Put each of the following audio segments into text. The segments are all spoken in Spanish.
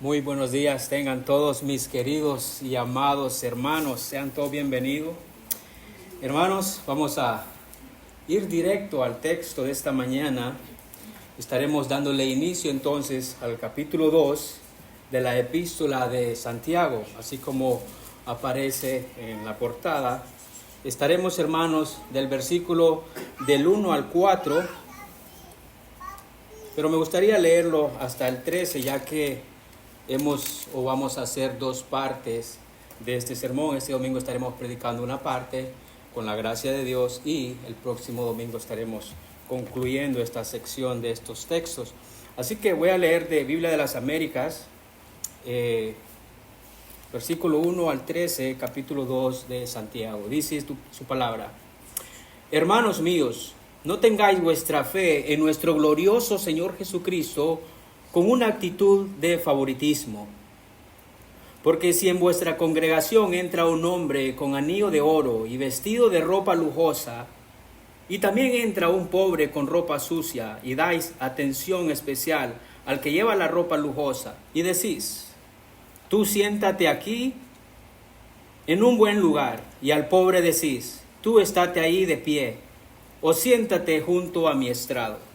Muy buenos días, tengan todos mis queridos y amados hermanos, sean todos bienvenidos. Hermanos, vamos a ir directo al texto de esta mañana. Estaremos dándole inicio entonces al capítulo 2 de la epístola de Santiago, así como aparece en la portada. Estaremos, hermanos, del versículo del 1 al 4, pero me gustaría leerlo hasta el 13, ya que vamos a hacer dos partes de este sermón. Este domingo estaremos predicando una parte con la gracia de Dios y el próximo domingo estaremos concluyendo esta sección de estos textos. Así que voy a leer de Biblia de las Américas, versículo 1 al 13, capítulo 2 de Santiago. Dice su palabra: Hermanos míos, no tengáis vuestra fe en nuestro glorioso Señor Jesucristo con una actitud de favoritismo. Porque si en vuestra congregación entra un hombre con anillo de oro y vestido de ropa lujosa, y también entra un pobre con ropa sucia, y dais atención especial al que lleva la ropa lujosa, y decís: tú siéntate aquí en un buen lugar, y al pobre decís: tú estate ahí de pie, o siéntate junto a mi estrado.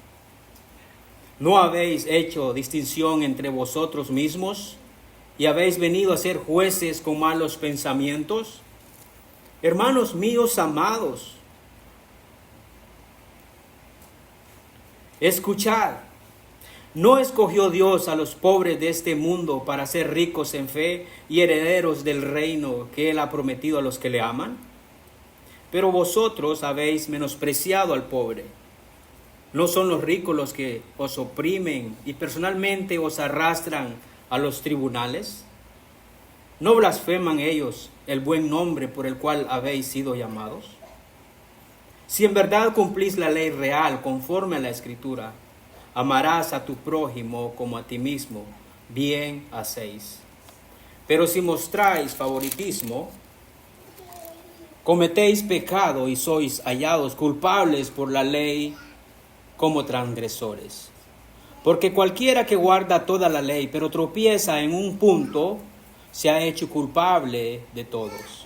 ¿No habéis hecho distinción entre vosotros mismos y habéis venido a ser jueces con malos pensamientos? Hermanos míos amados, escuchad. ¿No escogió Dios a los pobres de este mundo para ser ricos en fe y herederos del reino que Él ha prometido a los que le aman? Pero vosotros habéis menospreciado al pobre. ¿No son los ricos los que os oprimen y personalmente os arrastran a los tribunales? ¿No blasfeman ellos el buen nombre por el cual habéis sido llamados? Si en verdad cumplís la ley real conforme a la Escritura, amarás a tu prójimo como a ti mismo, bien hacéis. Pero si mostráis favoritismo, cometéis pecado y sois hallados culpables por la ley como transgresores. Porque cualquiera que guarda toda la ley, pero tropieza en un punto, se ha hecho culpable de todos.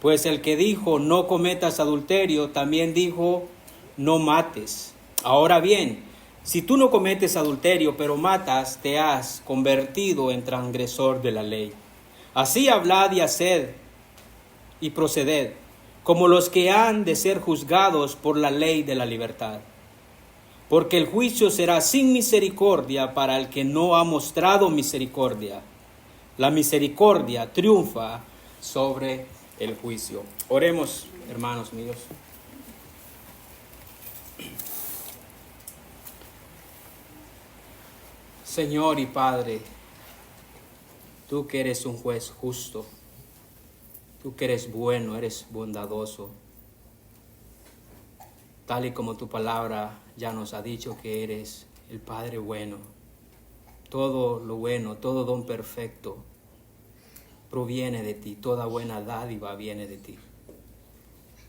Pues el que dijo: no cometas adulterio, también dijo: no mates. Ahora bien, si tú no cometes adulterio, pero matas, te has convertido en transgresor de la ley. Así hablad y haced y proceded, como los que han de ser juzgados por la ley de la libertad. Porque el juicio será sin misericordia para el que no ha mostrado misericordia. La misericordia triunfa sobre el juicio. Oremos, hermanos míos. Señor y Padre, tú que eres un juez justo, tú que eres bueno, eres bondadoso, tal y como tu palabra ya nos ha dicho que eres el Padre bueno. Todo lo bueno, todo don perfecto proviene de ti, toda buena dádiva viene de ti.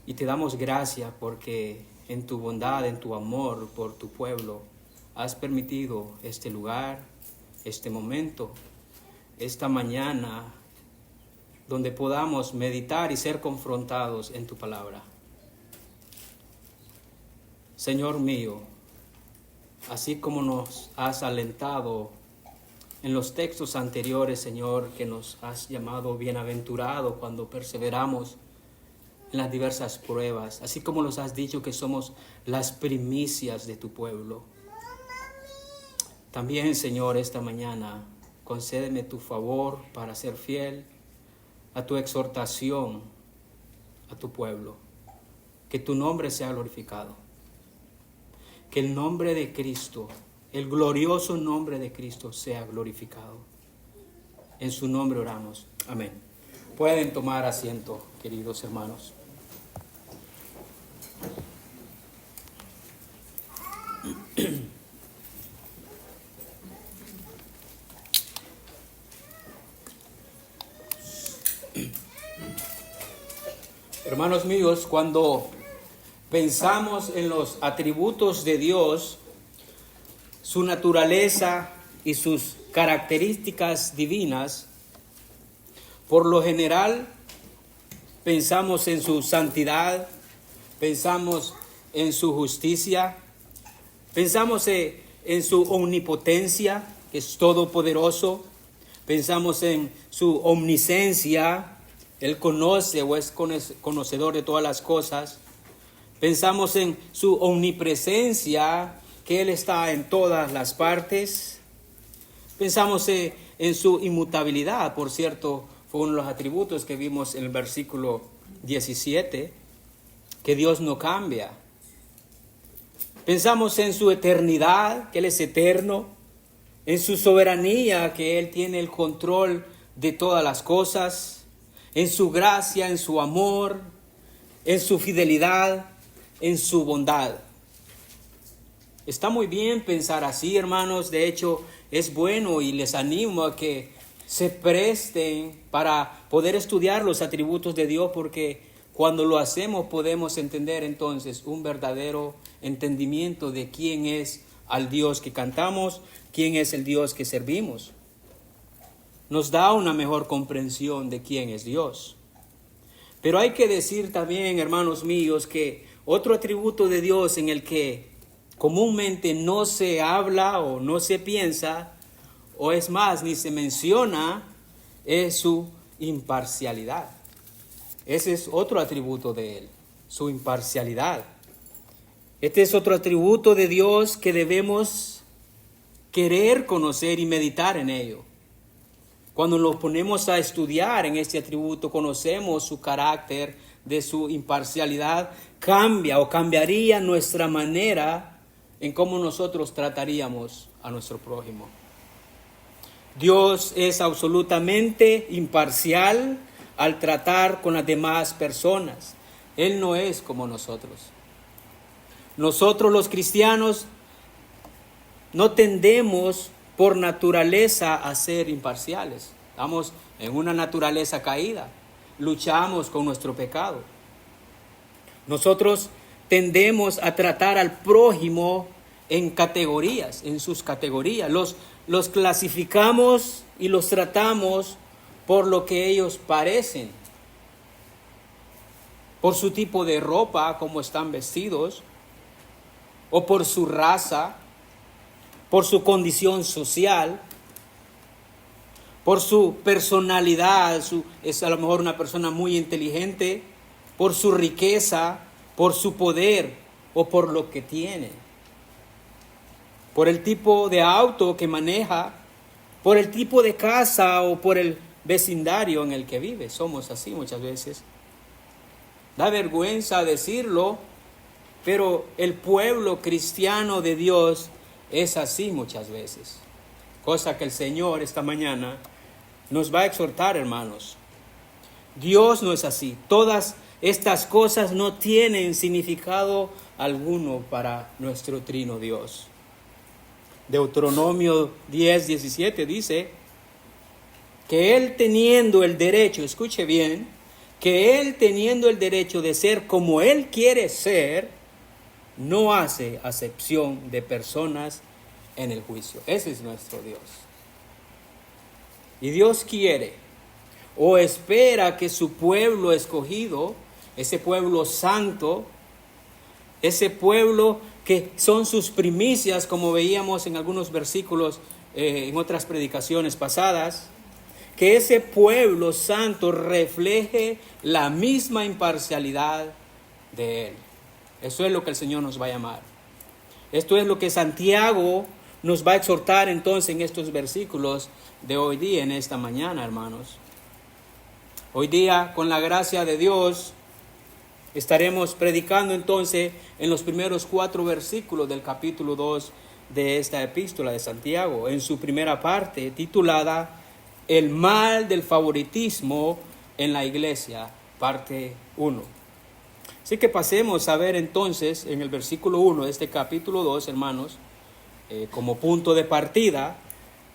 Y te damos gracias porque en tu bondad, en tu amor por tu pueblo, has permitido este lugar, este momento, esta mañana, donde podamos meditar y ser confrontados en tu palabra. Señor mío, así como nos has alentado en los textos anteriores, Señor, que nos has llamado bienaventurado cuando perseveramos en las diversas pruebas, así como nos has dicho que somos las primicias de tu pueblo. También, Señor, esta mañana, concédeme tu favor para ser fiel a tu exhortación a tu pueblo. Que tu nombre sea glorificado. Que el nombre de Cristo, el glorioso nombre de Cristo, sea glorificado. En su nombre oramos. Amén. Pueden tomar asiento, queridos hermanos. Hermanos míos, cuando pensamos en los atributos de Dios, su naturaleza y sus características divinas, por lo general pensamos en su santidad, pensamos en su justicia, pensamos en su omnipotencia, que es todopoderoso, pensamos en su omnisciencia, Él conoce o es conocedor de todas las cosas. Pensamos en su omnipresencia, que Él está en todas las partes. Pensamos en su inmutabilidad, por cierto, fue uno de los atributos que vimos en el versículo 17, que Dios no cambia. Pensamos en su eternidad, que Él es eterno, en su soberanía, que Él tiene el control de todas las cosas, en su gracia, en su amor, en su fidelidad, en su bondad. Está muy bien pensar así, hermanos. De hecho, es bueno y les animo a que se presten para poder estudiar los atributos de Dios, porque cuando lo hacemos podemos entender entonces un verdadero entendimiento de quién es al Dios que cantamos, quién es el Dios que servimos. Nos da una mejor comprensión de quién es Dios. Pero hay que decir también, hermanos míos, que otro atributo de Dios en el que comúnmente no se habla o no se piensa, o es más, ni se menciona, es su imparcialidad. Ese es otro atributo de Él, su imparcialidad. Este es otro atributo de Dios que debemos querer conocer y meditar en ello. Cuando nos ponemos a estudiar en este atributo, conocemos su carácter de su imparcialidad, cambia o cambiaría nuestra manera en cómo nosotros trataríamos a nuestro prójimo. Dios es absolutamente imparcial al tratar con las demás personas. Él no es como nosotros. Nosotros los cristianos no tendemos por naturaleza a ser imparciales. Estamos en una naturaleza caída. Luchamos con nuestro pecado. Nosotros tendemos a tratar al prójimo en categorías, en sus categorías. Los clasificamos y los tratamos por lo que ellos parecen, por su tipo de ropa, cómo están vestidos, o por su raza, por su condición social, por su personalidad, es a lo mejor una persona muy inteligente, por su riqueza, por su poder o por lo que tiene, por el tipo de auto que maneja, por el tipo de casa o por el vecindario en el que vive. Somos así muchas veces. Da vergüenza decirlo, pero el pueblo cristiano de Dios es así muchas veces. Cosa que el Señor esta mañana nos va a exhortar, hermanos. Dios no es así. Todas estas cosas no tienen significado alguno para nuestro trino Dios. Deuteronomio 10:17 dice que Él teniendo el derecho, escuche bien, que Él teniendo el derecho de ser como Él quiere ser, no hace acepción de personas en el juicio. Ese es nuestro Dios. Y Dios quiere o espera que su pueblo escogido, ese pueblo santo, ese pueblo que son sus primicias, como veíamos en algunos versículos en otras predicaciones pasadas, que ese pueblo santo refleje la misma imparcialidad de Él. Eso es lo que el Señor nos va a llamar. Esto es lo que Santiago nos va a exhortar entonces en estos versículos de hoy día, en esta mañana, hermanos. Hoy día, con la gracia de Dios, estaremos predicando entonces en los primeros 4 versículos del capítulo 2 de esta epístola de Santiago, en su primera parte, titulada El mal del favoritismo en la iglesia, parte 1. Así que pasemos a ver entonces en el versículo 1 de este capítulo 2, hermanos, como punto de partida,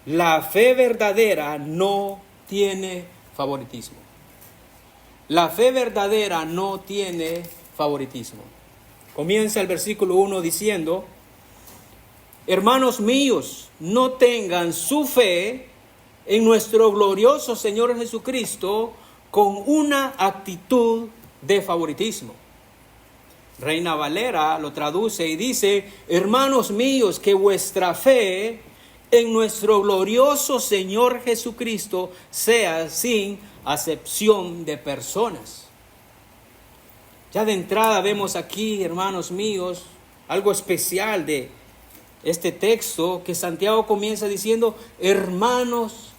la fe verdadera no tiene favoritismo. La fe verdadera no tiene favoritismo. Comienza el versículo 1 diciendo: hermanos míos, no tengan su fe en nuestro glorioso Señor Jesucristo con una actitud de favoritismo. Reina Valera lo traduce y dice: hermanos míos, que vuestra fe en nuestro glorioso Señor Jesucristo sea sin acepción de personas. Ya de entrada vemos aquí, hermanos míos, algo especial de este texto, que Santiago comienza diciendo: hermanos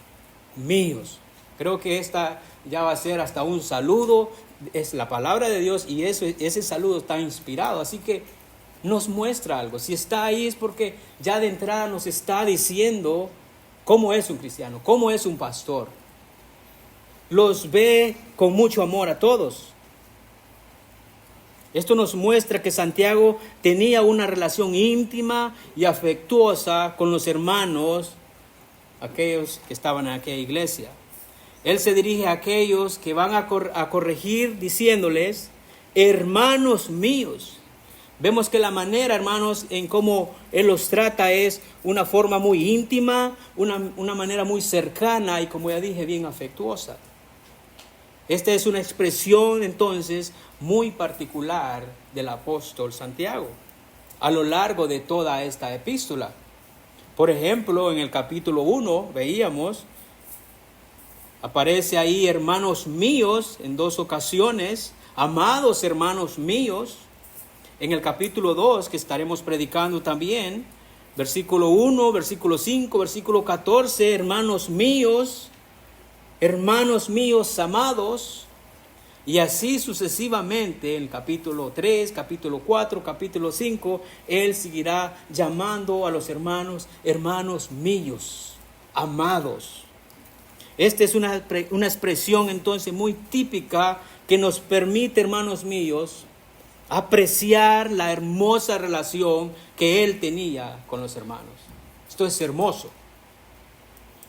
míos. Creo que esta ya va a ser hasta un saludo, es la palabra de Dios, y ese saludo está inspirado, así que nos muestra algo. Si está ahí es porque ya de entrada nos está diciendo cómo es un cristiano, cómo es un pastor. Los ve con mucho amor a todos. Esto nos muestra que Santiago tenía una relación íntima y afectuosa con los hermanos, aquellos que estaban en aquella iglesia. Él se dirige a aquellos que van a corregir diciéndoles: hermanos míos. Vemos que la manera, hermanos, en cómo Él los trata es una forma muy íntima, una manera muy cercana y, como ya dije, bien afectuosa. Esta es una expresión, entonces, muy particular del apóstol Santiago a lo largo de toda esta epístola. Por ejemplo, en el capítulo 1 veíamos, aparece ahí hermanos míos en 2 ocasiones, amados hermanos míos. En el capítulo 2, que estaremos predicando también, versículo 1, versículo 5, versículo 14, hermanos míos amados, y así sucesivamente. En el capítulo 3, capítulo 4, capítulo 5, él seguirá llamando a los hermanos míos, amados. Esta es una expresión entonces muy típica que nos permite, hermanos míos, apreciar la hermosa relación que él tenía con los hermanos. Esto es hermoso.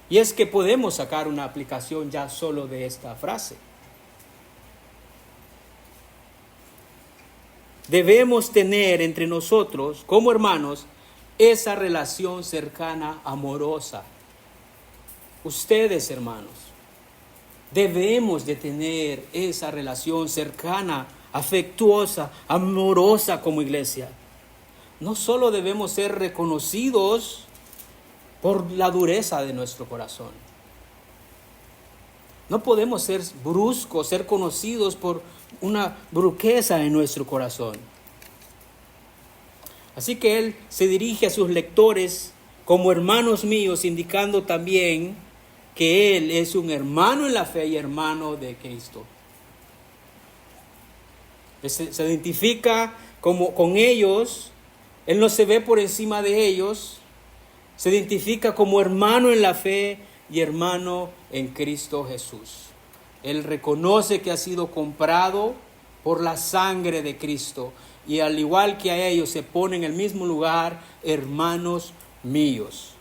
Y es que podemos sacar una aplicación ya solo de esta frase. Debemos tener entre nosotros, como hermanos, esa relación cercana, amorosa. Ustedes, hermanos, debemos de tener esa relación cercana, afectuosa, amorosa como iglesia. No solo debemos ser reconocidos por la dureza de nuestro corazón. No podemos ser bruscos, ser conocidos por una bruqueza en nuestro corazón. Así que él se dirige a sus lectores como hermanos míos, indicando también que él es un hermano en la fe y hermano de Cristo. Se identifica con ellos, él no se ve por encima de ellos, se identifica como hermano en la fe y hermano en Cristo Jesús. Él reconoce que ha sido comprado por la sangre de Cristo, y al igual que a ellos se pone en el mismo lugar, hermanos míos.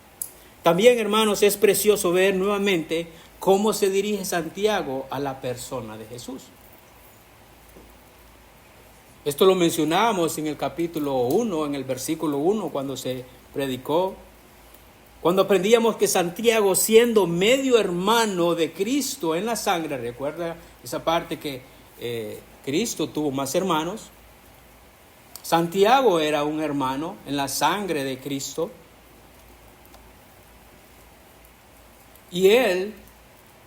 También, hermanos, es precioso ver nuevamente cómo se dirige Santiago a la persona de Jesús. Esto lo mencionábamos en el capítulo 1, en el versículo 1, cuando se predicó. Cuando aprendíamos que Santiago, siendo medio hermano de Cristo en la sangre, recuerda esa parte que Cristo tuvo más hermanos. Santiago era un hermano en la sangre de Cristo. Y él,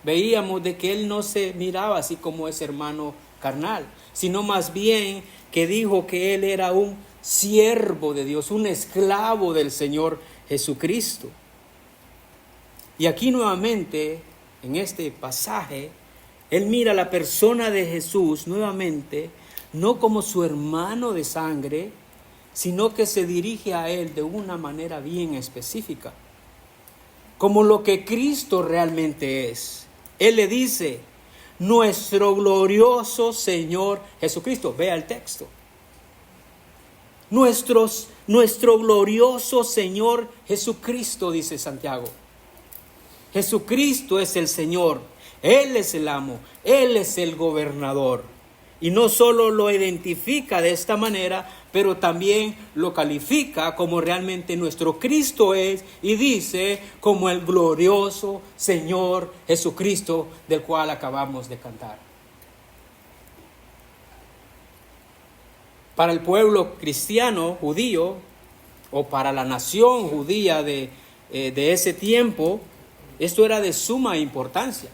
veíamos de que él no se miraba así como ese hermano carnal, sino más bien que dijo que él era un siervo de Dios, un esclavo del Señor Jesucristo. Y aquí nuevamente, en este pasaje, él mira a la persona de Jesús nuevamente, no como su hermano de sangre, sino que se dirige a él de una manera bien específica, como lo que Cristo realmente es. Él le dice: nuestro glorioso Señor Jesucristo. Vea el texto. Nuestro glorioso Señor Jesucristo, dice Santiago. Jesucristo es el Señor. Él es el amo. Él es el gobernador. Y no solo lo identifica de esta manera, pero también lo califica como realmente nuestro Cristo es, y dice como el glorioso Señor Jesucristo del cual acabamos de cantar. Para el pueblo cristiano, judío, o para la nación judía de ese tiempo, esto era de suma importancia.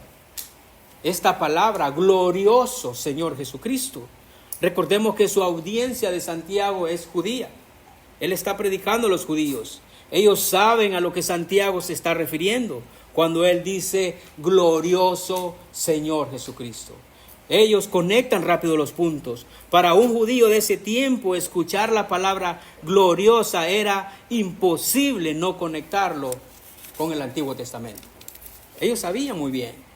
Esta palabra, glorioso Señor Jesucristo. Recordemos que su audiencia de Santiago es judía. Él está predicando a los judíos. Ellos saben a lo que Santiago se está refiriendo cuando él dice glorioso Señor Jesucristo. Ellos conectan rápido los puntos. Para un judío de ese tiempo, escuchar la palabra gloriosa era imposible no conectarlo con el Antiguo Testamento. Ellos sabían muy bien.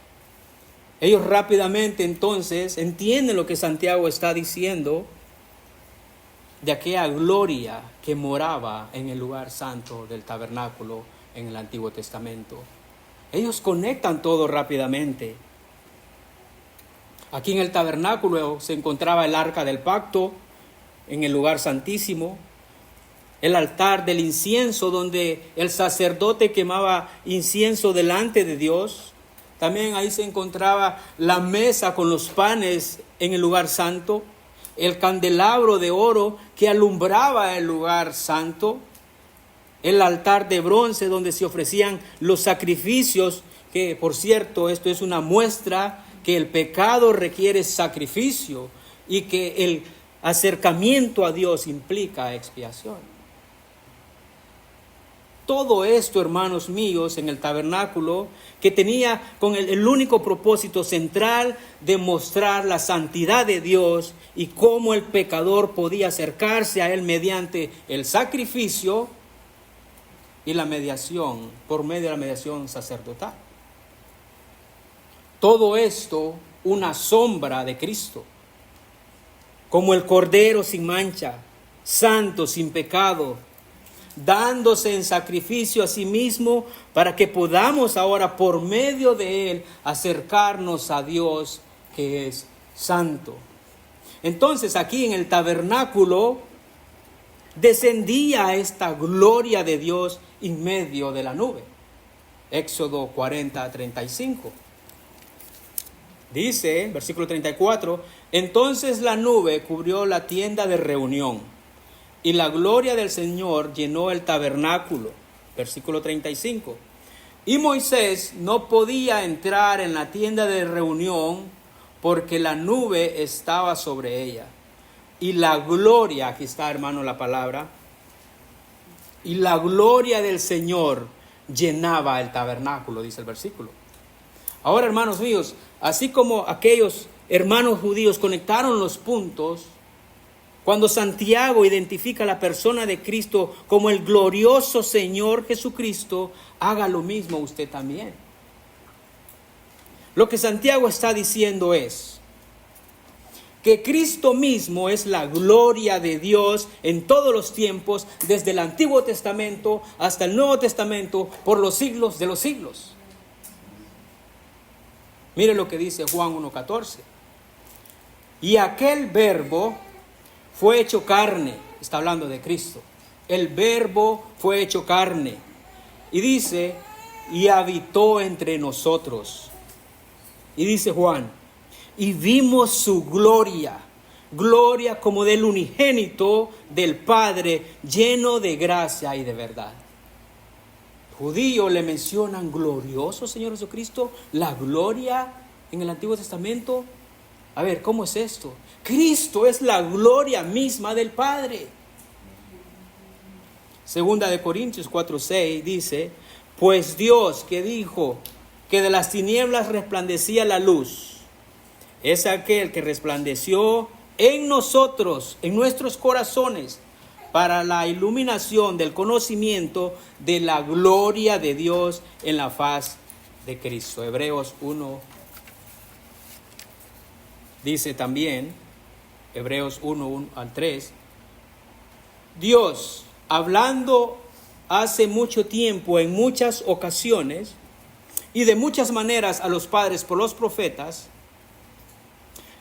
Ellos rápidamente entonces entienden lo que Santiago está diciendo de aquella gloria que moraba en el lugar santo del tabernáculo en el Antiguo Testamento. Ellos conectan todo rápidamente. Aquí en el tabernáculo se encontraba el arca del pacto en el lugar santísimo, el altar del incienso donde el sacerdote quemaba incienso delante de Dios. También ahí se encontraba la mesa con los panes en el lugar santo, el candelabro de oro que alumbraba el lugar santo, el altar de bronce donde se ofrecían los sacrificios, que por cierto esto es una muestra que el pecado requiere sacrificio y que el acercamiento a Dios implica expiación. Todo esto, hermanos míos, en el tabernáculo, que tenía con el único propósito central de mostrar la santidad de Dios y cómo el pecador podía acercarse a Él mediante el sacrificio y la mediación, por medio de la mediación sacerdotal. Todo esto, una sombra de Cristo, como el Cordero sin mancha, santo, sin pecado, dándose en sacrificio a sí mismo para que podamos ahora por medio de Él acercarnos a Dios que es santo. Entonces aquí en el tabernáculo descendía esta gloria de Dios en medio de la nube. Éxodo 40:35. Dice, versículo 34, entonces la nube cubrió la tienda de reunión y la gloria del Señor llenó el tabernáculo. Versículo 35. Y Moisés no podía entrar en la tienda de reunión porque la nube estaba sobre ella. Y la gloria, aquí está hermano la palabra, y la gloria del Señor llenaba el tabernáculo, dice el versículo. Ahora, hermanos míos, así como aquellos hermanos judíos conectaron los puntos, cuando Santiago identifica a la persona de Cristo como el glorioso Señor Jesucristo, haga lo mismo usted también. Lo que Santiago está diciendo es que Cristo mismo es la gloria de Dios en todos los tiempos, desde el Antiguo Testamento hasta el Nuevo Testamento, por los siglos de los siglos. Mire lo que dice Juan 1:14. Y aquel verbo fue hecho carne, está hablando de Cristo. El verbo fue hecho carne. Y dice, y habitó entre nosotros. Y dice Juan, y vimos su gloria, gloria como del unigénito del Padre, lleno de gracia y de verdad. Judíos le mencionan glorioso Señor Jesucristo, la gloria en el Antiguo Testamento. A ver, ¿cómo es esto? Cristo es la gloria misma del Padre. Segunda de Corintios 4:6 dice, pues Dios que dijo que de las tinieblas resplandecía la luz, es aquel que resplandeció en nosotros, en nuestros corazones, para la iluminación del conocimiento de la gloria de Dios en la faz de Cristo. Hebreos 1 dice también, Hebreos 1:1-3, Dios, hablando hace mucho tiempo, en muchas ocasiones y de muchas maneras a los padres por los profetas,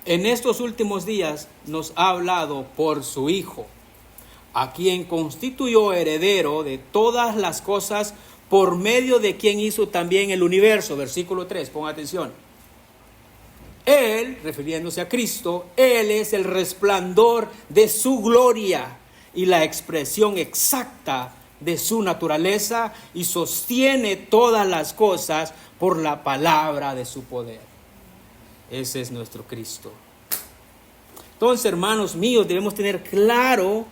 en estos últimos días nos ha hablado por su Hijo, a quien constituyó heredero de todas las cosas, por medio de quien hizo también el universo. Versículo 3, ponga atención. Él, refiriéndose a Cristo, Él es el resplandor de su gloria y la expresión exacta de su naturaleza, y sostiene todas las cosas por la palabra de su poder. Ese es nuestro Cristo. Entonces, hermanos míos, debemos tener claro,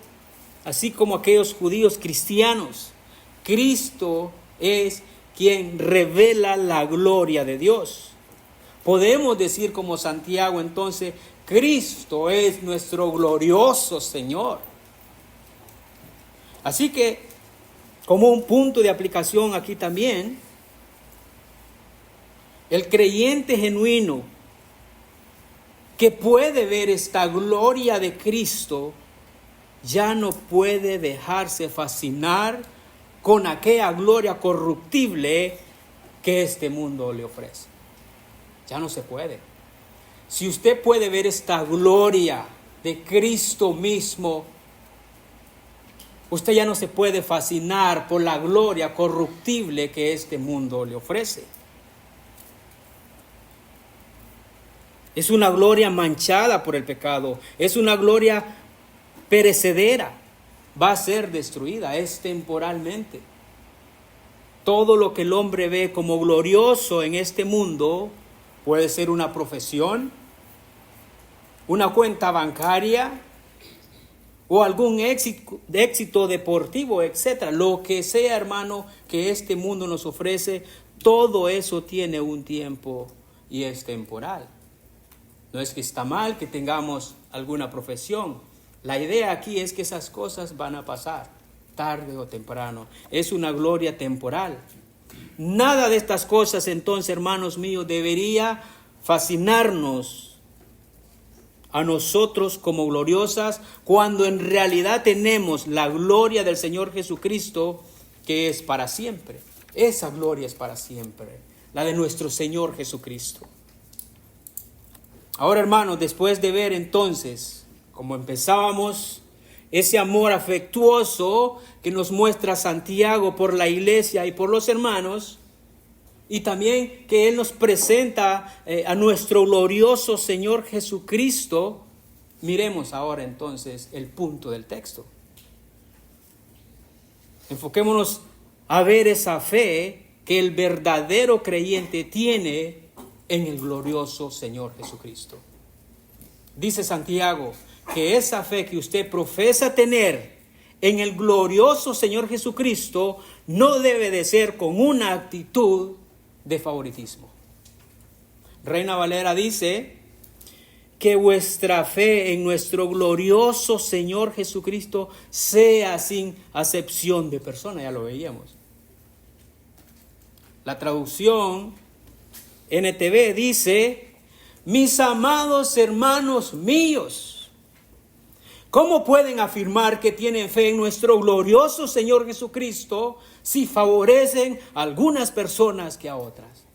así como aquellos judíos cristianos, Cristo es quien revela la gloria de Dios. Podemos decir como Santiago entonces, Cristo es nuestro glorioso Señor. Así que, como un punto de aplicación aquí también, el creyente genuino que puede ver esta gloria de Cristo ya no puede dejarse fascinar con aquella gloria corruptible que este mundo le ofrece. Ya no se puede. Si usted puede ver esta gloria de Cristo mismo, usted ya no se puede fascinar por la gloria corruptible que este mundo le ofrece. Es una gloria manchada por el pecado. Es una gloria perecedera. Va a ser destruida, es temporalmente. Todo lo que el hombre ve como glorioso en este mundo puede ser una profesión, una cuenta bancaria, o algún éxito deportivo, etc. Lo que sea, hermano, que este mundo nos ofrece, todo eso tiene un tiempo y es temporal. No es que está mal que tengamos alguna profesión. La idea aquí es que esas cosas van a pasar, tarde o temprano. Es una gloria temporal. Nada de estas cosas, entonces, hermanos míos, debería fascinarnos a nosotros como gloriosas, cuando en realidad tenemos la gloria del Señor Jesucristo, que es para siempre. Esa gloria es para siempre, la de nuestro Señor Jesucristo. Ahora, hermanos, después de ver entonces, como empezábamos, ese amor afectuoso que nos muestra Santiago por la iglesia y por los hermanos, y también que Él nos presenta a nuestro glorioso Señor Jesucristo, miremos ahora entonces el punto del texto. Enfoquémonos a ver esa fe que el verdadero creyente tiene en el glorioso Señor Jesucristo. Dice Santiago que esa fe que usted profesa tener en el glorioso Señor Jesucristo no debe de ser con una actitud de favoritismo. Reina Valera dice que vuestra fe en nuestro glorioso Señor Jesucristo sea sin acepción de persona. Ya lo veíamos. La traducción NTV dice: mis amados hermanos míos, ¿cómo pueden afirmar que tienen fe en nuestro glorioso Señor Jesucristo si favorecen a algunas personas que a otras?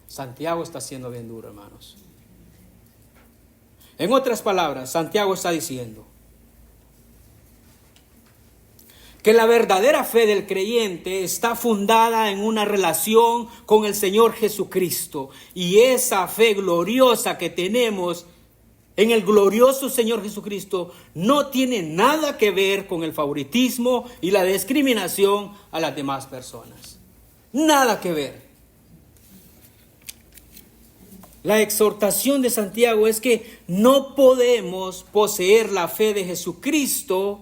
Santiago está siendo bien duro, hermanos. En otras palabras, Santiago está diciendo que la verdadera fe del creyente está fundada en una relación con el Señor Jesucristo. Y esa fe gloriosa que tenemos en el glorioso Señor Jesucristo no tiene nada que ver con el favoritismo y la discriminación a las demás personas. Nada que ver. La exhortación de Santiago es que no podemos poseer la fe de Jesucristo,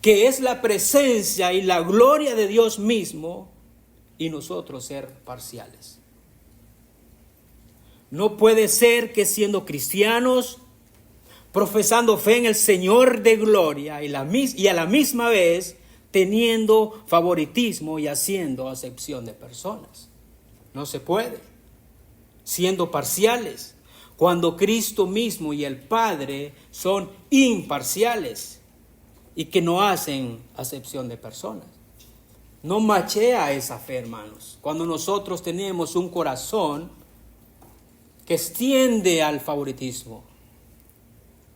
que es la presencia y la gloria de Dios mismo, y nosotros ser parciales. No puede ser que siendo cristianos, profesando fe en el Señor de gloria y a la misma vez teniendo favoritismo y haciendo acepción de personas. No se puede. Siendo parciales, cuando Cristo mismo y el Padre son imparciales y que no hacen acepción de personas. No machea esa fe, hermanos. Cuando nosotros tenemos un corazón que extiende al favoritismo,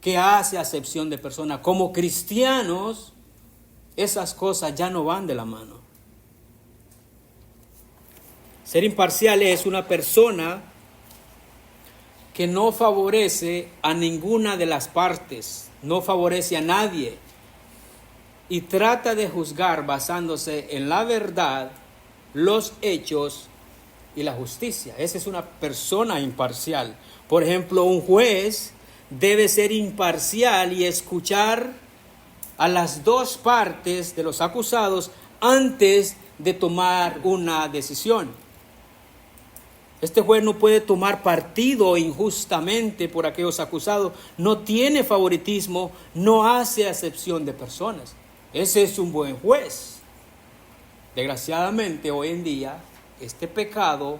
que hace acepción de personas. Como cristianos, esas cosas ya no van de la mano. Ser imparcial es una persona que no favorece a ninguna de las partes, no favorece a nadie y trata de juzgar basándose en la verdad, los hechos y la justicia. Esa es una persona imparcial. Por ejemplo, un juez debe ser imparcial y escuchar a las dos partes de los acusados antes de tomar una decisión. Este juez no puede tomar partido injustamente por aquellos acusados, no tiene favoritismo, no hace acepción de personas. Ese es un buen juez. Desgraciadamente, hoy en día, este pecado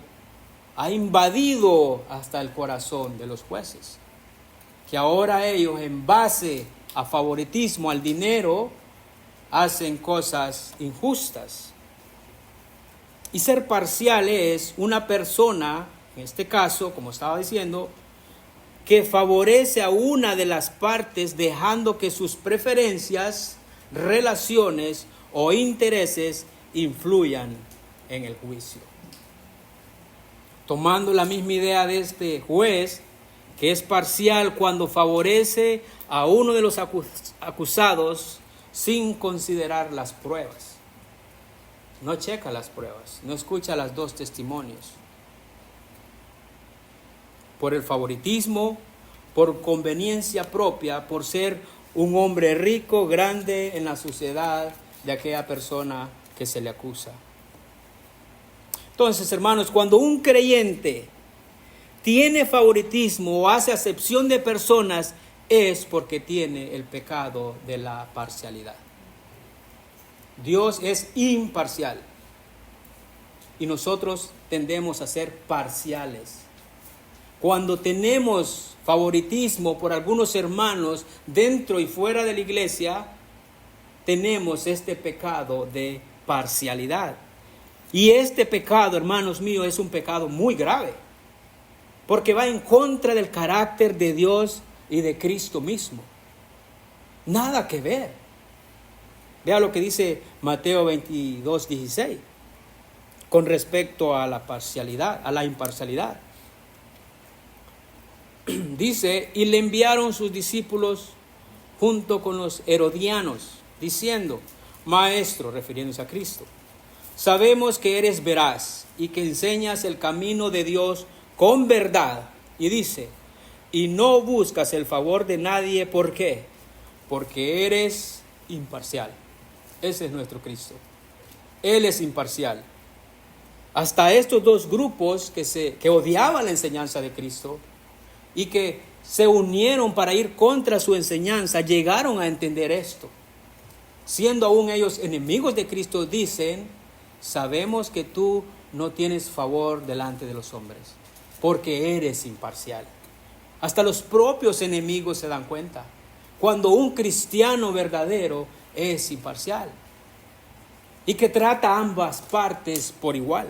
ha invadido hasta el corazón de los jueces, que ahora ellos, en base a favoritismo, al dinero, hacen cosas injustas. Y ser parcial es una persona, en este caso, como estaba diciendo, que favorece a una de las partes dejando que sus preferencias, relaciones o intereses influyan en el juicio. Tomando la misma idea de este juez, que es parcial cuando favorece a uno de los acusados sin considerar las pruebas. No checa las pruebas, no escucha los dos testimonios. Por el favoritismo, por conveniencia propia, por ser un hombre rico, grande en la sociedad de aquella persona que se le acusa. Entonces, hermanos, cuando un creyente tiene favoritismo o hace acepción de personas, es porque tiene el pecado de la parcialidad. Dios es imparcial y nosotros tendemos a ser parciales. Cuando tenemos favoritismo por algunos hermanos dentro y fuera de la iglesia, tenemos este pecado de parcialidad. Y este pecado, hermanos míos, es un pecado muy grave, porque va en contra del carácter de Dios y de Cristo mismo. Nada que ver. Vea lo que dice Mateo 22:16 con respecto a la parcialidad, a la imparcialidad. Dice, y le enviaron sus discípulos junto con los herodianos, diciendo, Maestro, refiriéndose a Cristo, sabemos que eres veraz y que enseñas el camino de Dios con verdad. Y dice, y no buscas el favor de nadie, ¿por qué? Porque eres imparcial. Ese es nuestro Cristo. Él es imparcial. Hasta estos dos grupos que odiaban la enseñanza de Cristo y que se unieron para ir contra su enseñanza, llegaron a entender esto. Siendo aún ellos enemigos de Cristo, dicen, sabemos que tú no tienes favor delante de los hombres, porque eres imparcial. Hasta los propios enemigos se dan cuenta. Cuando un cristiano verdadero es imparcial y que trata a ambas partes por igual.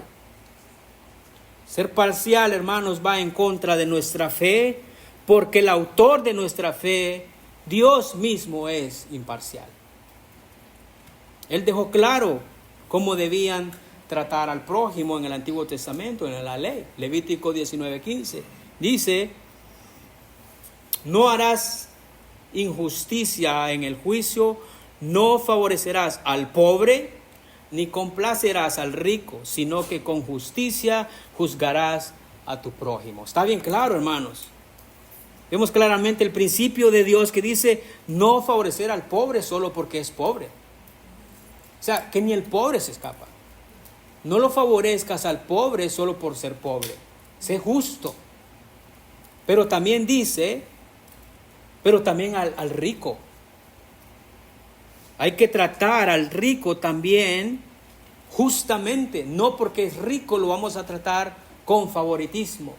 Ser parcial, hermanos, va en contra de nuestra fe, porque el autor de nuestra fe, Dios mismo, es imparcial. Él dejó claro cómo debían tratar al prójimo en el Antiguo Testamento, en la ley. Levítico 19:15 dice, no harás injusticia en el juicio, no favorecerás al pobre, ni complacerás al rico, sino que con justicia juzgarás a tu prójimo. Está bien claro, hermanos. Vemos claramente el principio de Dios que dice no favorecer al pobre solo porque es pobre. O sea, que ni el pobre se escapa. No lo favorezcas al pobre solo por ser pobre. Sé justo. Pero también dice, pero también al rico. Hay que tratar al rico también justamente. No porque es rico lo vamos a tratar con favoritismo.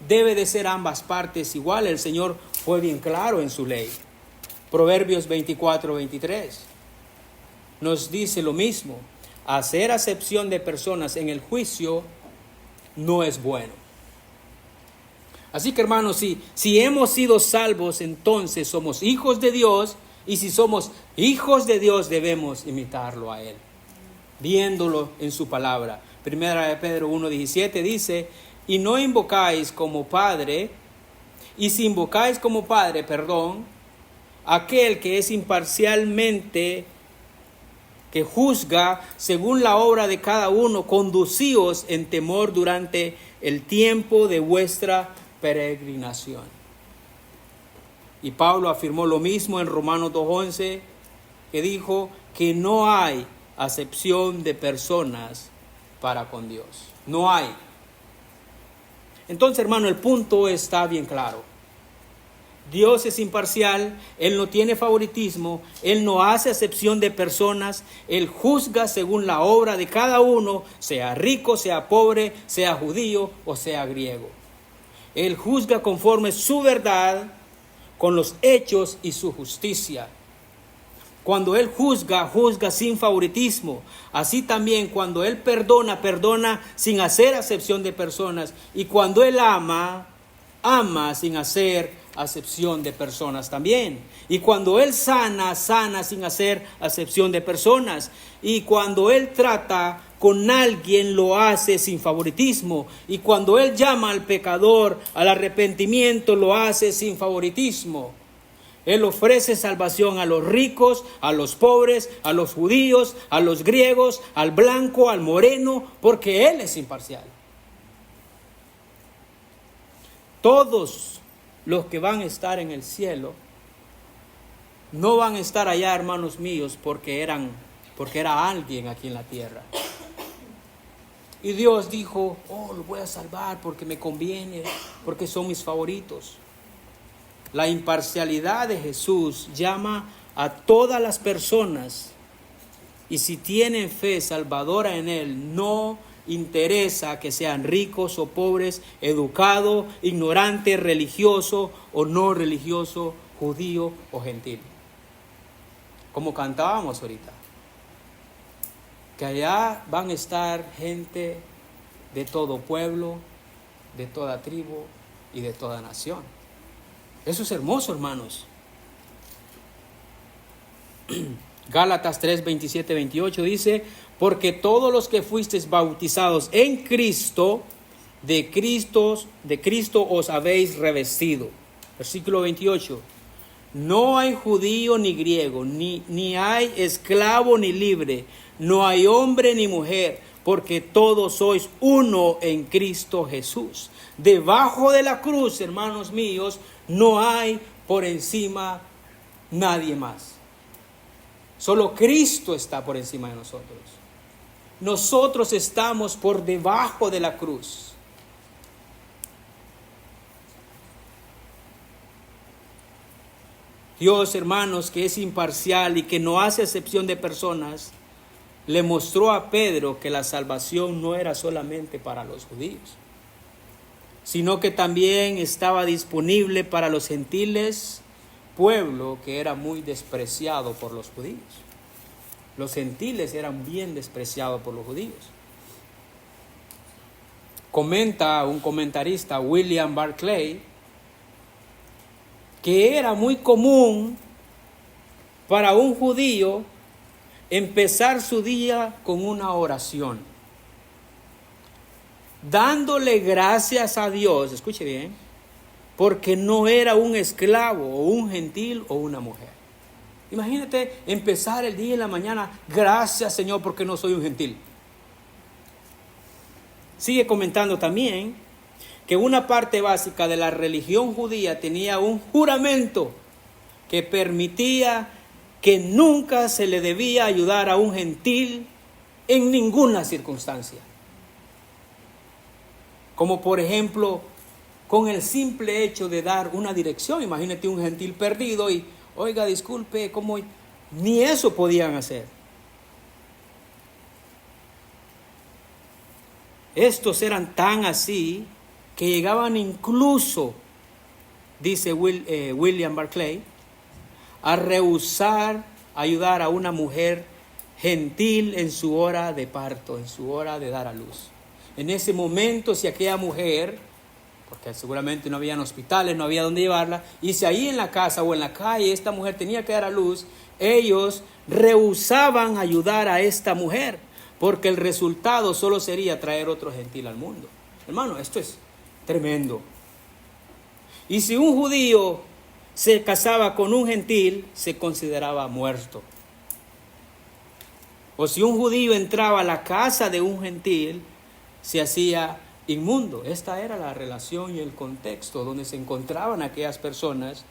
Debe de ser ambas partes igual. El Señor fue bien claro en su ley. Proverbios 24:23 nos dice lo mismo. Hacer acepción de personas en el juicio no es bueno. Así que hermanos, si hemos sido salvos, entonces somos hijos de Dios, y si somos hijos de Dios debemos imitarlo a Él, viéndolo en su palabra. Primera de Pedro 1:17 dice, y no invocáis como Padre, y si invocáis como Padre, aquel que es imparcialmente, que juzga según la obra de cada uno, conducíos en temor durante el tiempo de vuestra peregrinación. Y Pablo afirmó lo mismo en Romanos 2:11, que dijo que no hay acepción de personas para con Dios. No hay. Entonces, hermano, el punto está bien claro. Dios es imparcial, Él no tiene favoritismo, Él no hace acepción de personas, Él juzga según la obra de cada uno, sea rico, sea pobre, sea judío o sea griego. Él juzga conforme su verdad, con los hechos y su justicia. Cuando Él juzga, juzga sin favoritismo. Así también cuando Él perdona, perdona sin hacer acepción de personas. Y cuando Él ama, ama sin hacer acepción de personas también. Y cuando Él sana, sana sin hacer acepción de personas. Y cuando Él trata con alguien, lo hace sin favoritismo. Y cuando Él llama al pecador al arrepentimiento, lo hace sin favoritismo. Él ofrece salvación a los ricos, a los pobres, a los judíos, a los griegos, al blanco, al moreno, porque Él es imparcial. Todos los que van a estar en el cielo no van a estar allá, hermanos míos, porque era alguien aquí en la tierra. Y Dios dijo, los voy a salvar porque me conviene, porque son mis favoritos. La imparcialidad de Jesús llama a todas las personas, y si tienen fe salvadora en Él, no interesa que sean ricos o pobres, educado, ignorante, religioso o no religioso, judío o gentil. Como cantábamos ahorita, que allá van a estar gente de todo pueblo, de toda tribu y de toda nación. Eso es hermoso, hermanos. Gálatas 3, 27, 28 dice, porque todos los que fuisteis bautizados en Cristo, de Cristo os habéis revestido. Versículo 28. No hay judío ni griego, ni hay esclavo ni libre, no hay hombre ni mujer, porque todos sois uno en Cristo Jesús. Debajo de la cruz, hermanos míos, no hay por encima nadie más. Solo Cristo está por encima de nosotros. Nosotros estamos por debajo de la cruz. Dios, hermanos, que es imparcial y que no hace excepción de personas, le mostró a Pedro que la salvación no era solamente para los judíos, sino que también estaba disponible para los gentiles, pueblo que era muy despreciado por los judíos. Los gentiles eran bien despreciados por los judíos. Comenta un comentarista, William Barclay, que era muy común para un judío empezar su día con una oración, dándole gracias a Dios, escuche bien, porque no era un esclavo o un gentil o una mujer. Imagínate empezar el día en la mañana, gracias Señor porque no soy un gentil. Sigue comentando también que una parte básica de la religión judía tenía un juramento que permitía que nunca se le debía ayudar a un gentil en ninguna circunstancia. Como por ejemplo, con el simple hecho de dar una dirección. Imagínate un gentil perdido y, oiga, disculpe, ¿cómo? Ni eso podían hacer. Estos eran tan así que llegaban incluso, dice William Barclay, a rehusar ayudar a una mujer gentil en su hora de parto, en su hora de dar a luz. En ese momento, si aquella mujer porque seguramente no habían hospitales, no había dónde llevarla, y si ahí en la casa o en la calle esta mujer tenía que dar a luz, ellos rehusaban ayudar a esta mujer, porque el resultado solo sería traer otro gentil al mundo. Hermano, esto es tremendo. Y si un judío se casaba con un gentil, se consideraba muerto. O si un judío entraba a la casa de un gentil, se hacía inmundo. Esta era la relación y el contexto donde se encontraban aquellas personas.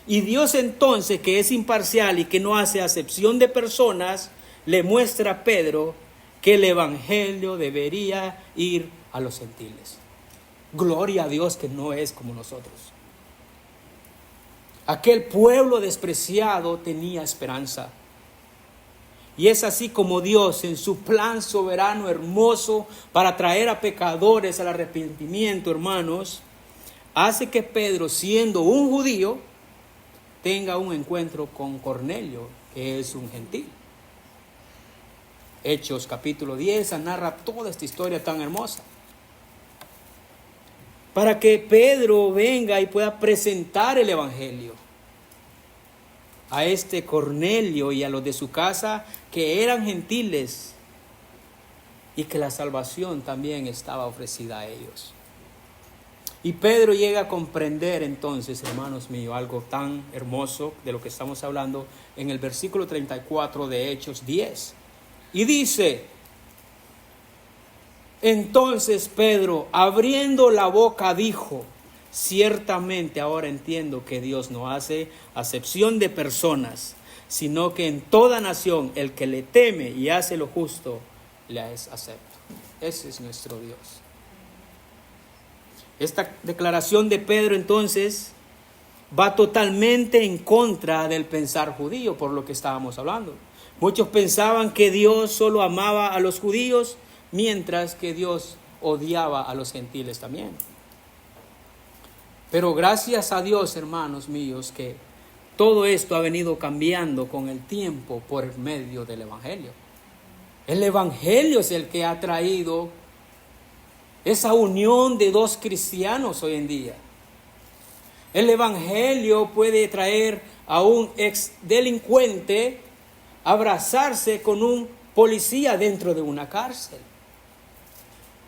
Y Dios entonces, que es imparcial y que no hace acepción de personas, le muestra a Pedro que el evangelio debería ir a los gentiles. Gloria a Dios que no es como nosotros. Aquel pueblo despreciado tenía esperanza. Y es así como Dios, en su plan soberano, hermoso, para traer a pecadores al arrepentimiento, hermanos, hace que Pedro, siendo un judío, tenga un encuentro con Cornelio, que es un gentil. Hechos capítulo 10 narra toda esta historia tan hermosa. Para que Pedro venga y pueda presentar el evangelio a este Cornelio y a los de su casa que eran gentiles, y que la salvación también estaba ofrecida a ellos. Y Pedro llega a comprender entonces, hermanos míos, algo tan hermoso de lo que estamos hablando en el versículo 34 de Hechos 10. Y dice: entonces Pedro, abriendo la boca, dijo: ciertamente ahora entiendo que Dios no hace acepción de personas, sino que en toda nación el que le teme y hace lo justo, le es acepto. Ese es nuestro Dios. Esta declaración de Pedro entonces va totalmente en contra del pensar judío, por lo que estábamos hablando. Muchos pensaban que Dios solo amaba a los judíos, mientras que Dios odiaba a los gentiles también. Pero gracias a Dios, hermanos míos, que todo esto ha venido cambiando con el tiempo por medio del evangelio. El evangelio es el que ha traído esa unión de dos cristianos hoy en día. El evangelio puede traer a un ex delincuente a abrazarse con un policía dentro de una cárcel.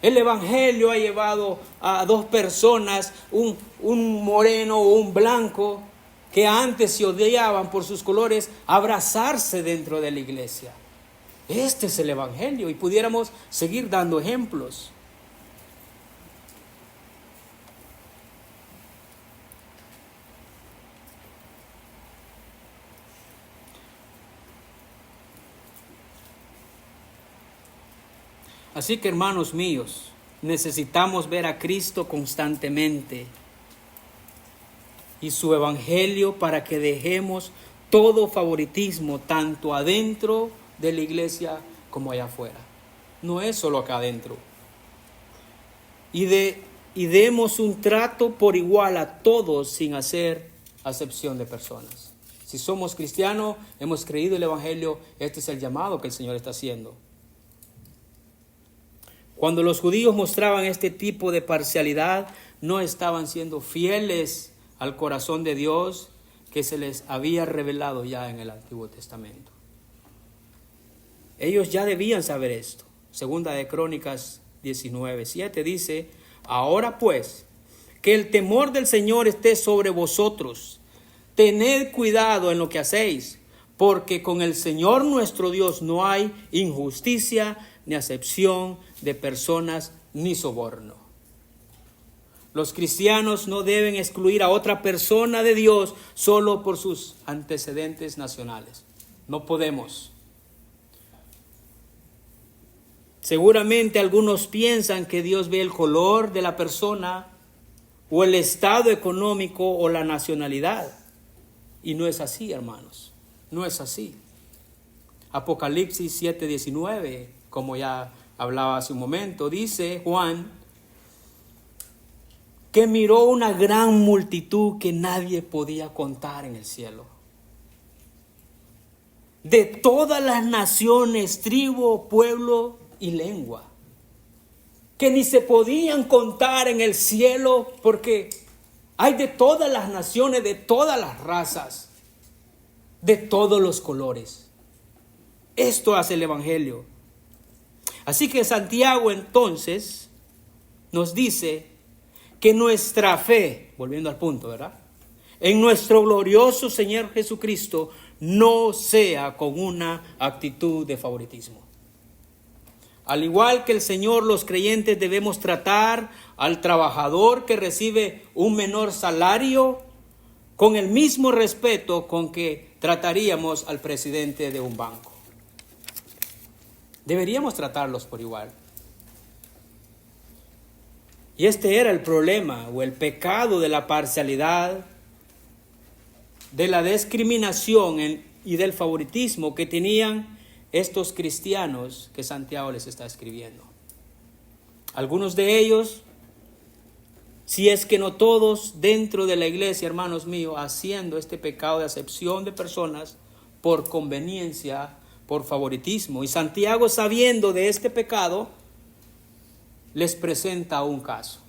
El evangelio ha llevado a dos personas, un moreno o un blanco, que antes se odiaban por sus colores, a abrazarse dentro de la iglesia. Este es el evangelio, y pudiéramos seguir dando ejemplos. Así que, hermanos míos, necesitamos ver a Cristo constantemente y su evangelio para que dejemos todo favoritismo, tanto adentro de la iglesia como allá afuera. No es solo acá adentro. Y demos un trato por igual a todos sin hacer acepción de personas. Si somos cristianos, hemos creído el evangelio, este es el llamado que el Señor está haciendo. Cuando los judíos mostraban este tipo de parcialidad, no estaban siendo fieles al corazón de Dios que se les había revelado ya en el Antiguo Testamento. Ellos ya debían saber esto. Segunda de Crónicas 19:7 dice: ahora pues, que el temor del Señor esté sobre vosotros. Tened cuidado en lo que hacéis, porque con el Señor nuestro Dios no hay injusticia, ni acepción de personas, ni soborno. Los cristianos no deben excluir a otra persona de Dios solo por sus antecedentes nacionales. No podemos. Seguramente algunos piensan que Dios ve el color de la persona, o el estado económico, o la nacionalidad. Y no es así, hermanos. No es así. Apocalipsis 7:19, como ya hablaba hace un momento, dice Juan que miró una gran multitud que nadie podía contar en el cielo, de todas las naciones, tribu, pueblo y lengua. que ni se podían contar en el cielo, porque hay de todas las naciones, de todas las razas, de todos los colores. Esto hace el Evangelio. Así que Santiago entonces nos dice que nuestra fe, volviendo al punto, ¿verdad?, en nuestro glorioso Señor Jesucristo no sea con una actitud de favoritismo. Al igual que el Señor, los creyentes debemos tratar al trabajador que recibe un menor salario con el mismo respeto con que trataríamos al presidente de un banco. Deberíamos tratarlos por igual. Y este era el problema o el pecado de la parcialidad, de la discriminación y del favoritismo que tenían estos cristianos que Santiago les está escribiendo. Algunos de ellos, si es que no todos, dentro de la iglesia, hermanos míos, haciendo este pecado de acepción de personas por conveniencia, por favoritismo. Y Santiago, sabiendo de este pecado, les presenta un caso.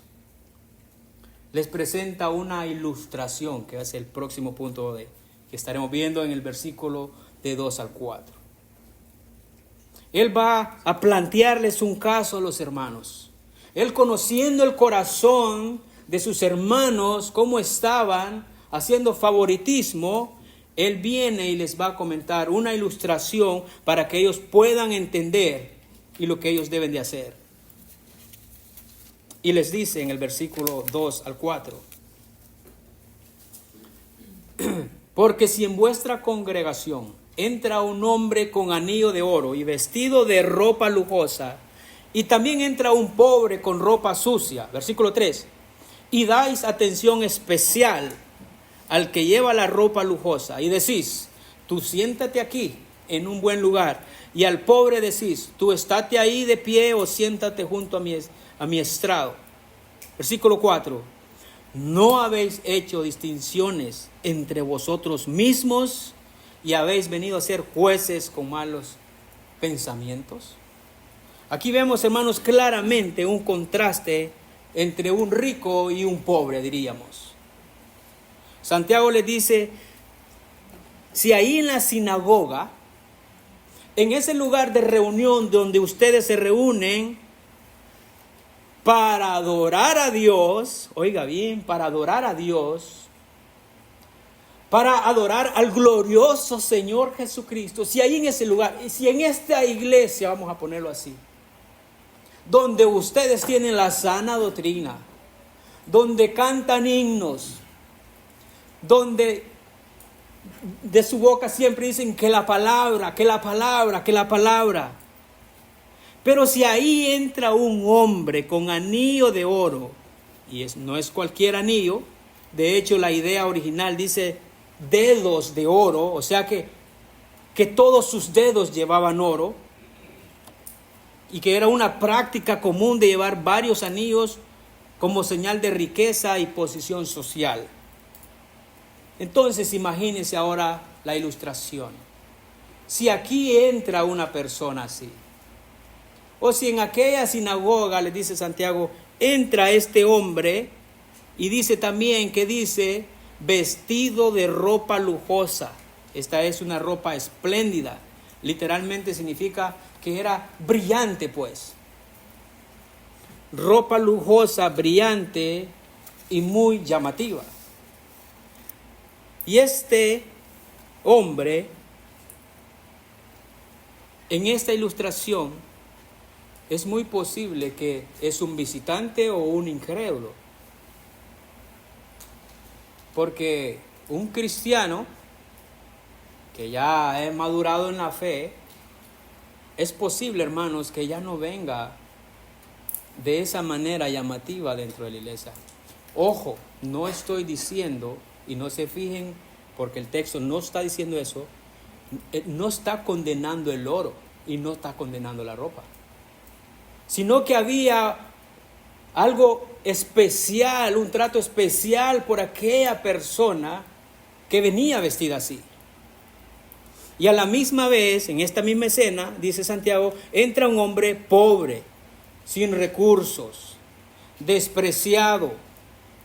Les presenta una ilustración, que es el próximo punto que estaremos viendo en el versículo de 2 al 4. Él va a plantearles un caso a los hermanos. Él, conociendo el corazón de sus hermanos, cómo estaban haciendo favoritismo, él viene y les va a comentar una ilustración para que ellos puedan entender y lo que ellos deben de hacer. Y les dice en el versículo 2 al 4: porque si en vuestra congregación entra un hombre con anillo de oro y vestido de ropa lujosa, y también entra un pobre con ropa sucia, versículo 3, y dais atención especial al que lleva la ropa lujosa, y decís: tú siéntate aquí en un buen lugar, y al pobre decís: tú estate ahí de pie o siéntate junto a mi estrado. Versículo 4, ¿no habéis hecho distinciones entre vosotros mismos y habéis venido a ser jueces con malos pensamientos? Aquí vemos, hermanos, claramente un contraste entre un rico y un pobre, diríamos. Santiago les dice: si ahí en la sinagoga, en ese lugar de reunión donde ustedes se reúnen para adorar a Dios, oiga bien, para adorar a Dios, para adorar al glorioso Señor Jesucristo, si ahí en ese lugar, si en esta iglesia, vamos a ponerlo así, donde ustedes tienen la sana doctrina, donde cantan himnos, donde de su boca siempre dicen que la palabra, que la palabra, que la palabra. Pero si ahí entra un hombre con anillo de oro, y no es cualquier anillo, de hecho la idea original dice dedos de oro, o sea que todos sus dedos llevaban oro, y que era una práctica común de llevar varios anillos como señal de riqueza y posición social. Entonces imagínense ahora la ilustración. Si aquí entra una persona así, o si en aquella sinagoga, le dice Santiago, entra este hombre, y dice también que dice vestido de ropa lujosa. Esta es una ropa espléndida. Literalmente significa que era brillante, pues. Ropa lujosa, brillante y muy llamativa. Y este hombre, en esta ilustración, es muy posible que es un visitante o un incrédulo. Porque un cristiano que ya ha madurado en la fe, es posible, hermanos, que ya no venga de esa manera llamativa dentro de la iglesia. Ojo, no estoy diciendo, y no se fijen, porque el texto no está diciendo eso, no está condenando el oro y no está condenando la ropa, sino que había algo especial, un trato especial por aquella persona que venía vestida así. Y a la misma vez, en esta misma escena, dice Santiago, entra un hombre pobre. sin recursos, despreciado,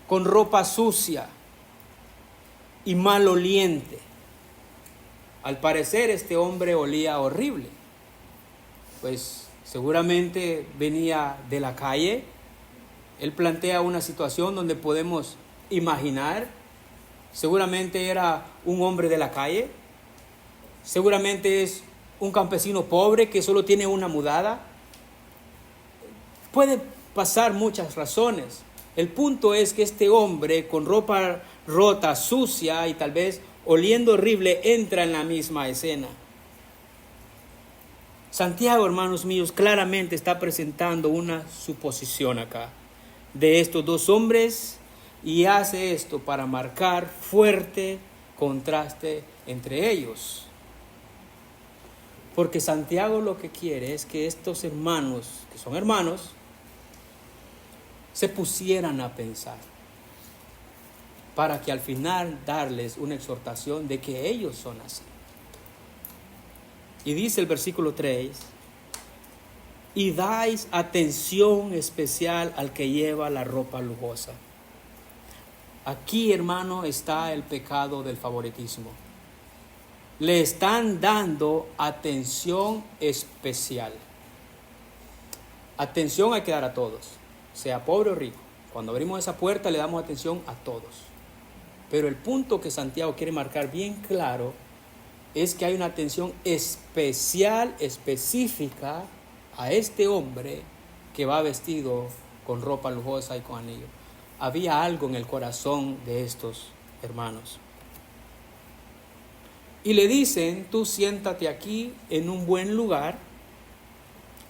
con ropa sucia y maloliente. Al parecer este hombre olía horrible, pues seguramente venía de la calle. Él plantea una situación donde podemos imaginar, seguramente era un hombre de la calle, seguramente es un campesino pobre que solo tiene una mudada. Puede pasar muchas razones. El punto es que este hombre con ropa rota, sucia y tal vez oliendo horrible entra en la misma escena. Santiago, hermanos míos, claramente está presentando una suposición acá de estos dos hombres y hace esto para marcar fuerte contraste entre ellos. Porque Santiago lo que quiere es que estos hermanos, que son hermanos, se pusieran a pensar para que al final darles una exhortación de que ellos son así. Y dice el versículo 3, y dais atención especial al que lleva la ropa lujosa. Aquí, hermano, está el pecado del favoritismo. Le están dando atención especial. Atención hay que dar a todos, sea pobre o rico. Cuando abrimos esa puerta le damos atención a todos. Pero el punto que Santiago quiere marcar bien claro es que hay una atención especial, específica a este hombre que va vestido con ropa lujosa y con anillo. Había algo en el corazón de estos hermanos. Y le dicen, tú siéntate aquí en un buen lugar,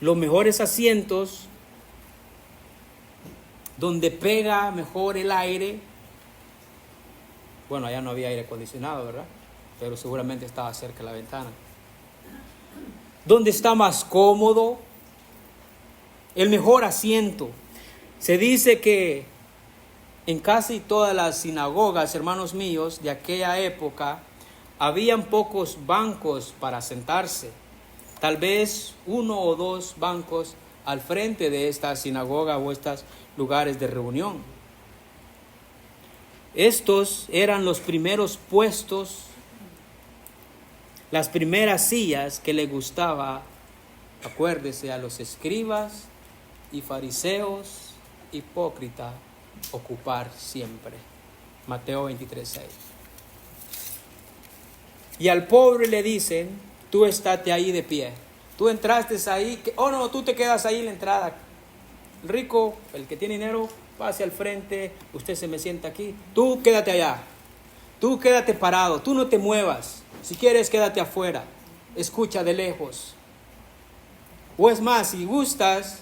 los mejores asientos, donde pega mejor el aire. Bueno, allá no había aire acondicionado, ¿verdad? Pero seguramente estaba cerca de la ventana. Donde está más cómodo, el mejor asiento. Se dice que en casi todas las sinagogas, hermanos míos, de aquella época, habían pocos bancos para sentarse. Tal vez 1 o 2 bancos al frente de esta sinagoga o estos lugares de reunión. Estos eran los primeros puestos, las primeras sillas que le gustaba, acuérdese, a los escribas y fariseos hipócritas ocupar siempre. Mateo 23:6. Y al pobre le dicen, tú estate ahí de pie. Tú entraste ahí, no, tú te quedas ahí en la entrada. El rico, el que tiene dinero, pase al frente, usted se me sienta aquí. Tú quédate allá, tú quédate parado, tú no te muevas. Si quieres, quédate afuera, escucha de lejos. O es más, si gustas,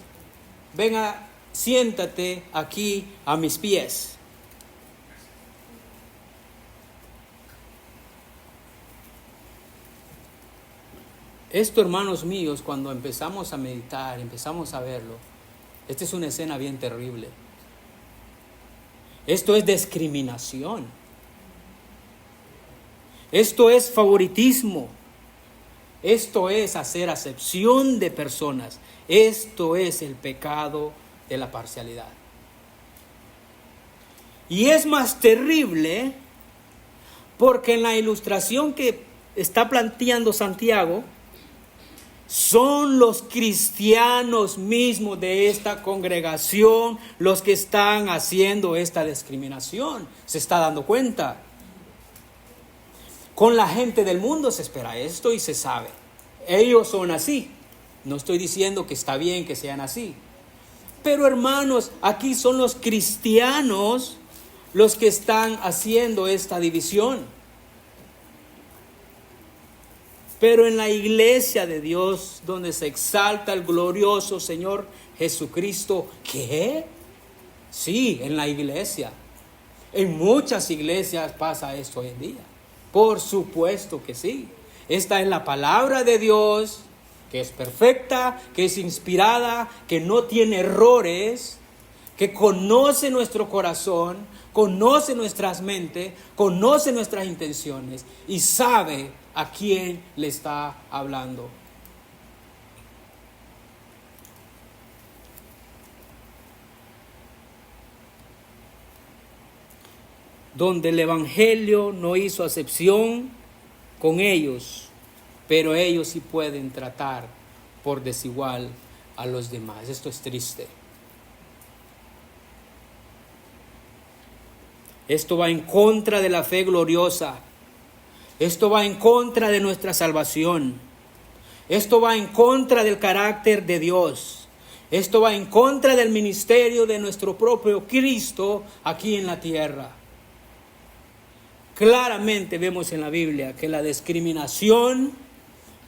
venga, siéntate aquí a mis pies. Esto, hermanos míos, cuando empezamos a meditar, empezamos a verlo, esta es una escena bien terrible. Esto es discriminación. Esto es favoritismo. Esto es hacer acepción de personas. Esto es el pecado de la parcialidad. Y es más terrible porque en la ilustración que está planteando Santiago, son los cristianos mismos de esta congregación los que están haciendo esta discriminación. ¿Se está dando cuenta? Con la gente del mundo se espera esto y se sabe. Ellos son así. No estoy diciendo que está bien que sean así. Pero hermanos, aquí son los cristianos los que están haciendo esta división. Pero en la iglesia de Dios, donde se exalta el glorioso Señor Jesucristo, ¿qué? Sí, en la iglesia. En muchas iglesias pasa esto hoy en día. Por supuesto que sí. Esta es la palabra de Dios, que es perfecta, que es inspirada, que no tiene errores, que conoce nuestro corazón, conoce nuestras mentes, conoce nuestras intenciones y sabe a quién le está hablando. donde el Evangelio no hizo acepción con ellos, pero ellos sí pueden tratar por desigual a los demás. Esto es triste. Esto va en contra de la fe gloriosa. Esto va en contra de nuestra salvación. Esto va en contra del carácter de Dios. Esto va en contra del ministerio de nuestro propio Cristo aquí en la tierra. Claramente vemos en la Biblia que la discriminación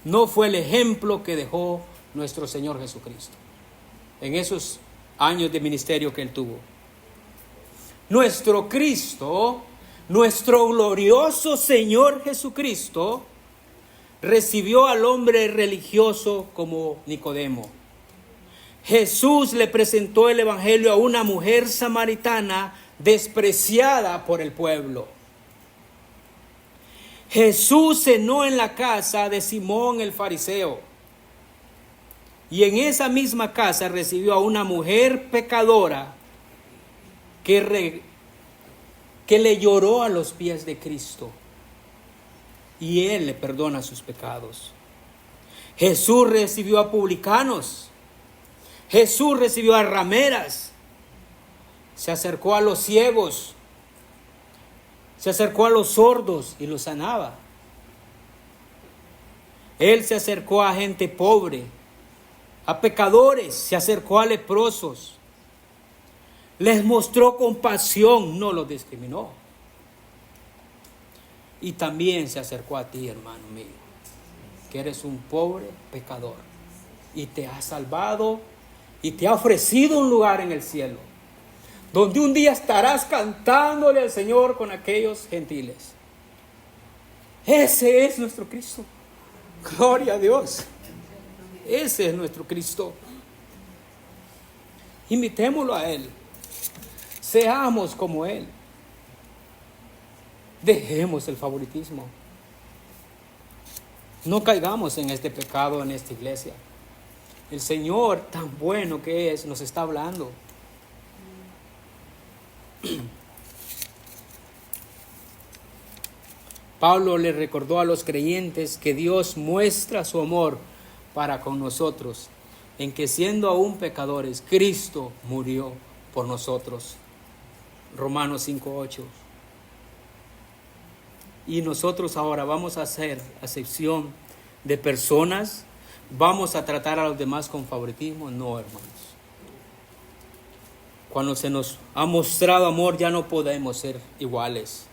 no fue el ejemplo que dejó nuestro Señor Jesucristo en esos años de ministerio que Él tuvo. Nuestro Cristo, nuestro glorioso Señor Jesucristo, recibió al hombre religioso como Nicodemo. Jesús le presentó el Evangelio a una mujer samaritana despreciada por el pueblo. Jesús cenó en la casa de Simón el fariseo. Y en esa misma casa recibió a una mujer pecadora que le lloró a los pies de Cristo. Y Él le perdona sus pecados. Jesús recibió a publicanos. Jesús recibió a rameras. Se acercó a los ciegos. Se acercó a los sordos y los sanaba. Él se acercó a gente pobre, a pecadores, se acercó a leprosos. Les mostró compasión, no los discriminó. Y también se acercó a ti, hermano mío, que eres un pobre pecador. Y te ha salvado y te ha ofrecido un lugar en el cielo, donde un día estarás cantándole al Señor con aquellos gentiles. Ese es nuestro Cristo. Gloria a Dios. Ese es nuestro Cristo. Imitémoslo a Él. Seamos como Él. Dejemos el favoritismo. No caigamos en este pecado en esta iglesia. El Señor, tan bueno que es, nos está hablando. Pablo le recordó a los creyentes que Dios muestra su amor para con nosotros, en que siendo aún pecadores, Cristo murió por nosotros. Romanos 5:8. Y nosotros ahora vamos a hacer acepción de personas, vamos a tratar a los demás con favoritismo. No, hermanos. Cuando se nos ha mostrado amor, ya no podemos ser iguales.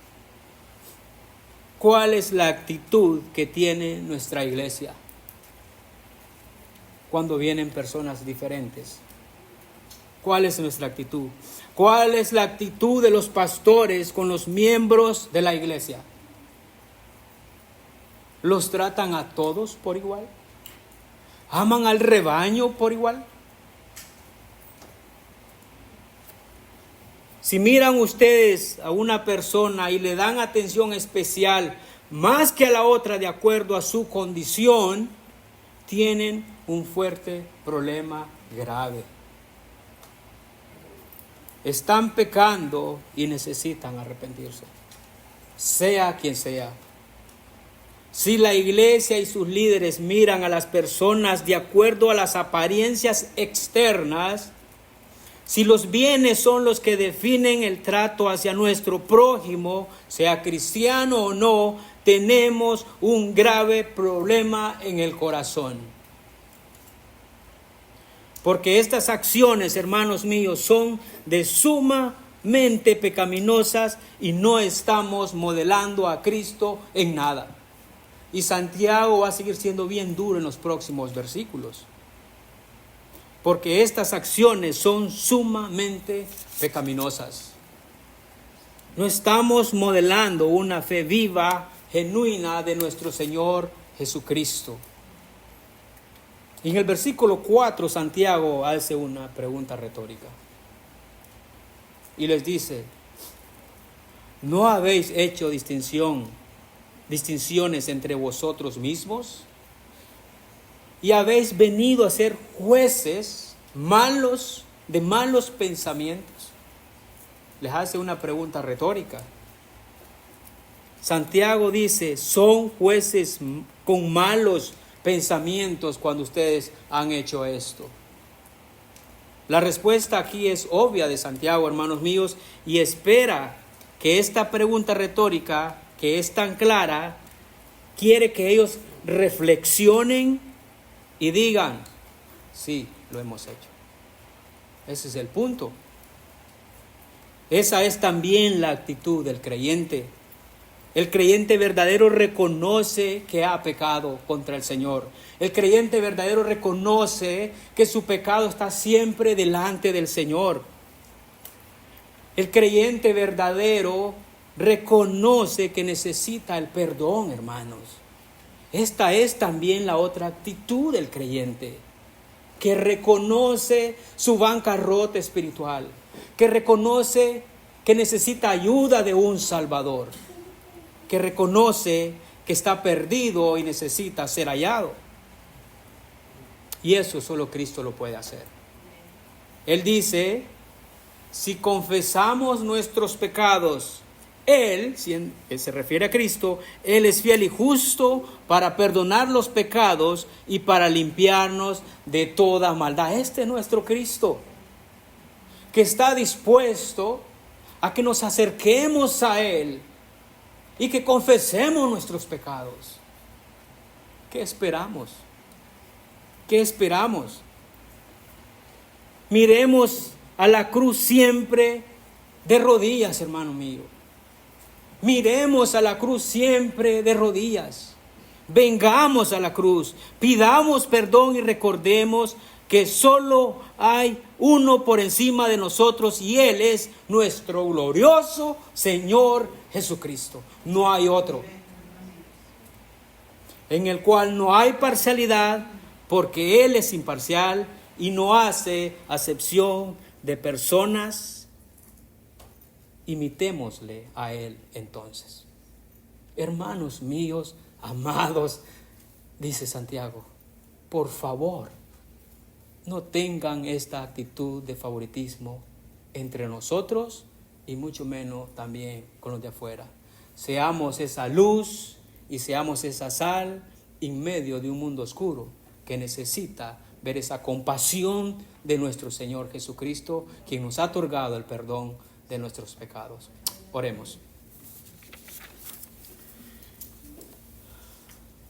¿Cuál es la actitud que tiene nuestra iglesia cuando vienen personas diferentes? ¿Cuál es nuestra actitud? ¿Cuál es la actitud de los pastores con los miembros de la iglesia? ¿Los tratan a todos por igual? ¿Aman al rebaño por igual? Si miran ustedes a una persona y le dan atención especial más que a la otra de acuerdo a su condición, tienen un fuerte problema grave. Están pecando y necesitan arrepentirse, sea quien sea. Si la iglesia y sus líderes miran a las personas de acuerdo a las apariencias externas, si los bienes son los que definen el trato hacia nuestro prójimo, sea cristiano o no, tenemos un grave problema en el corazón. Porque estas acciones, hermanos míos, son de sumamente pecaminosas y no estamos modelando a Cristo en nada. Y Santiago va a seguir siendo bien duro en los próximos versículos. Porque estas acciones son sumamente pecaminosas. No estamos modelando una fe viva, genuina de nuestro Señor Jesucristo. Y en el versículo 4, Santiago hace una pregunta retórica. Y les dice: ¿no habéis hecho distinciones entre vosotros mismos? ¿Y habéis venido a ser jueces malos, de malos pensamientos? Les hace una pregunta retórica. Santiago dice, son jueces con malos pensamientos cuando ustedes han hecho esto. La respuesta aquí es obvia de Santiago, hermanos míos, y espera que esta pregunta retórica, que es tan clara, quiere que ellos reflexionen y digan, sí, lo hemos hecho. Ese es el punto. Esa es también la actitud del creyente. El creyente verdadero reconoce que ha pecado contra el Señor. El creyente verdadero reconoce que su pecado está siempre delante del Señor. El creyente verdadero reconoce que necesita el perdón, hermanos. Esta es también la otra actitud del creyente, que reconoce su bancarrota espiritual, que reconoce que necesita ayuda de un Salvador, que reconoce que está perdido y necesita ser hallado. Y eso solo Cristo lo puede hacer. Él dice, si confesamos nuestros pecados, Él se refiere a Cristo, Él es fiel y justo para perdonar los pecados y para limpiarnos de toda maldad. Este es nuestro Cristo, que está dispuesto a que nos acerquemos a Él y que confesemos nuestros pecados. ¿Qué esperamos? ¿Qué esperamos? Miremos a la cruz siempre de rodillas, hermano mío. Miremos a la cruz siempre de rodillas. Vengamos a la cruz, pidamos perdón y recordemos que solo hay uno por encima de nosotros y Él es nuestro glorioso Señor Jesucristo. No hay otro, en el cual no hay parcialidad, porque Él es imparcial y no hace acepción de personas. Imitémosle a Él entonces. Hermanos míos, amados, dice Santiago, por favor, no tengan esta actitud de favoritismo entre nosotros y mucho menos también con los de afuera. Seamos esa luz y seamos esa sal en medio de un mundo oscuro que necesita ver esa compasión de nuestro Señor Jesucristo, quien nos ha otorgado el perdón de nuestros pecados. Oremos.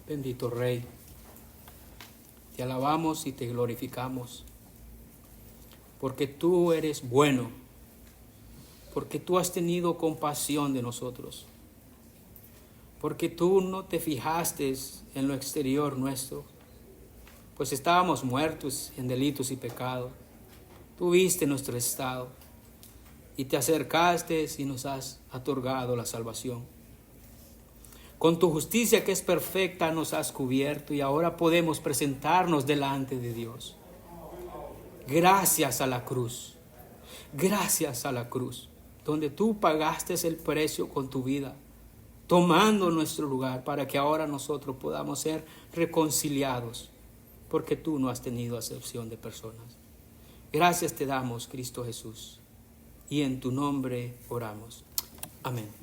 Bendito Rey, te alabamos y te glorificamos, porque tú eres bueno, porque tú has tenido compasión de nosotros, porque tú no te fijaste en lo exterior nuestro, pues estábamos muertos en delitos y pecados. Tú viste nuestro estado y te acercaste y nos has otorgado la salvación. Con tu justicia que es perfecta nos has cubierto y ahora podemos presentarnos delante de Dios. Gracias a la cruz, donde tú pagaste el precio con tu vida, tomando nuestro lugar para que ahora nosotros podamos ser reconciliados, porque tú no has tenido acepción de personas. Gracias te damos, Cristo Jesús, y en tu nombre oramos. Amén.